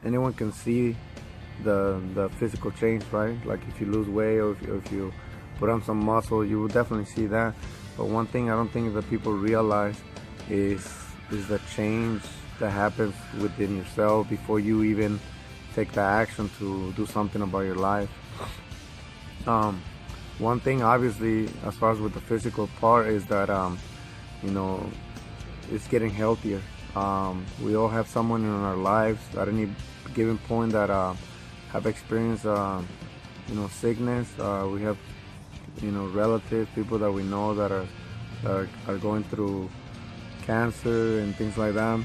anyone can see the physical change, right? Like if you lose weight or if you put on some muscle, you will definitely see that. But one thing I don't think that people realize is is the change that happens within yourself before you even take the action to do something about your life. Um, One thing, obviously, as far as with the physical part, is that you know it's getting healthier. We all have someone in our lives at any given point that have experienced sickness. We have relatives, people that we know that are going through cancer and things like that.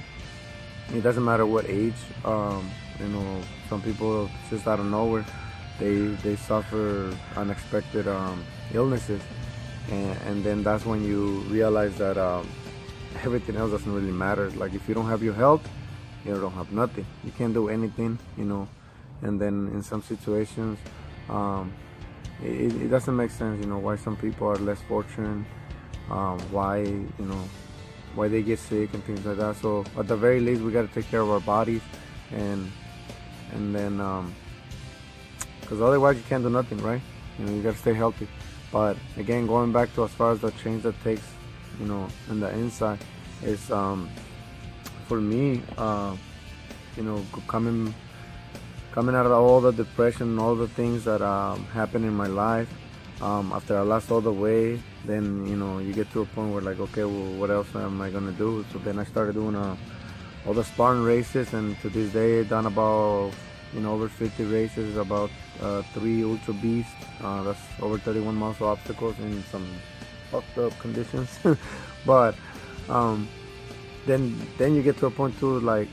It doesn't matter what age. Some people just out of nowhere they suffer unexpected illnesses, and then that's when you realize that everything else doesn't really matter. Like if you don't have your health, you don't have nothing. You can't do anything. And then in some situations, it doesn't make sense. Why some people are less fortunate, why they get sick and things like that. So at the very least, we got to take care of our bodies, and then because otherwise you can't do nothing, right? You got to stay healthy. But again, going back to as far as the change that takes, in the inside, is for me, coming out of all the depression, all the things that happened in my life. After I lost all the weight, then you get to a point where like, okay, well, what else am I gonna do? So then I started doing all the Spartan races, and to this day, done about over 50 races, about 3 Ultra Beasts. That's over 31 miles of obstacles in some fucked up conditions. But then you get to a point too, like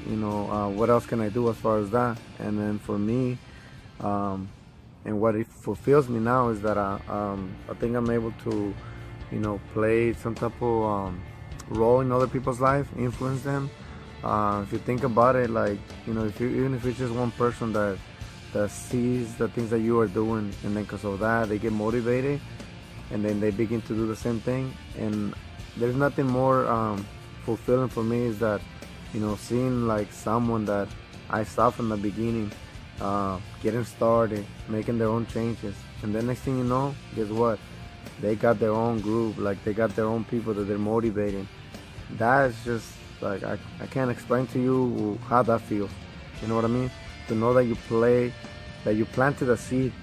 what else can I do as far as that? And then for me, and what it fulfills me now is that I think I'm able to play some type of role in other people's life, influence them. If you think about it, like even if it's just one person that sees the things that you are doing, and then because of that they get motivated, and then they begin to do the same thing. And there's nothing more fulfilling for me is that seeing like someone that I saw from the beginning getting started, making their own changes, and then next thing you know, guess what? They got their own group, like they got their own people that they're motivating. That's just like I can't explain to you how that feels. You know what I mean? To know that you planted a seed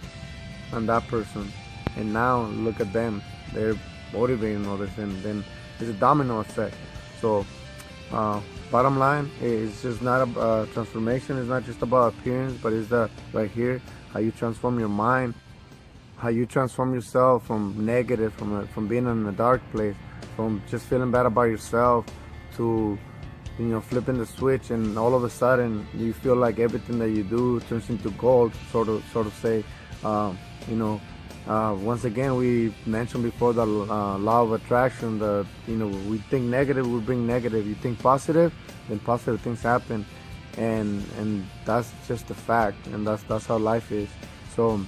on that person, and now look at them, they're motivating others, and then it's a domino effect. So bottom line, it's just not a transformation. It's not just about appearance, but it's the right here, how you transform your mind, how you transform yourself from negative, from being in a dark place, from just feeling bad about yourself, to flipping the switch, and all of a sudden you feel like everything that you do turns into gold. Sort of say, once again, we mentioned before the law of attraction. That we think negative, we bring negative. You think positive, then positive things happen, and that's just a fact, and that's how life is. So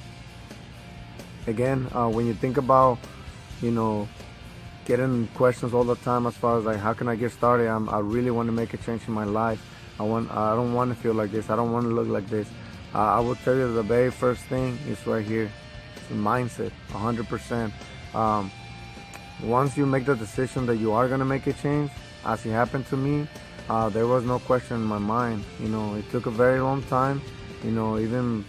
again, when you think about getting questions all the time as far as like how can I get started, I really want to make a change in my life. I don't want to feel like this. I don't want to look like this. I will tell you the very first thing is right here. It's mindset, 100%. Once you make the decision that you are going to make a change, as it happened to me, there was no question in my mind. It took a very long time. Even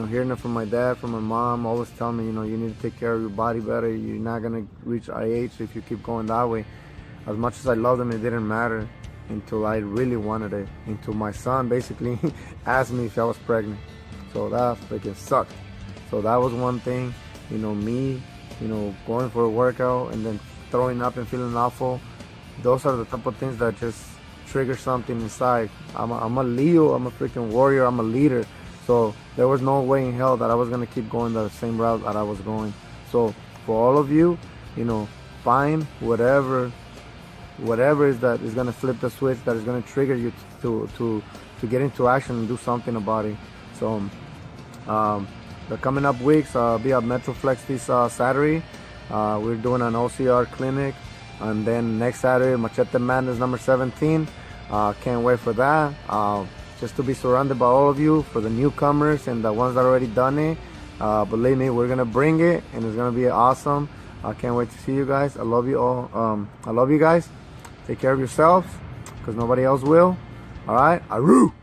hearing it from my dad, from my mom, always telling me, you need to take care of your body better. You're not gonna reach IH if you keep going that way. As much as I loved them, it didn't matter until I really wanted it. Until my son basically asked me if I was pregnant. So that freaking sucked. So that was one thing. Me, going for a workout and then throwing up and feeling awful. Those are the type of things that just trigger something inside. I'm a Leo. I'm a freaking warrior. I'm a leader. So there was no way in hell that I was going to keep going the same route that I was going. So for all of you, find whatever is that is going to flip the switch, that is going to trigger you to get into action and do something about it. So the coming up weeks, I'll be at Metroflex this Saturday. We're doing an OCR clinic. And then next Saturday, Machete Madness number 17. Can't wait for that. just to be surrounded by all of you. For the newcomers and the ones that already done it, believe me, we're gonna bring it, and it's gonna be awesome. I can't wait to see you guys. I love you all. I love you guys. Take care of yourselves, because nobody else will. All right, Aru.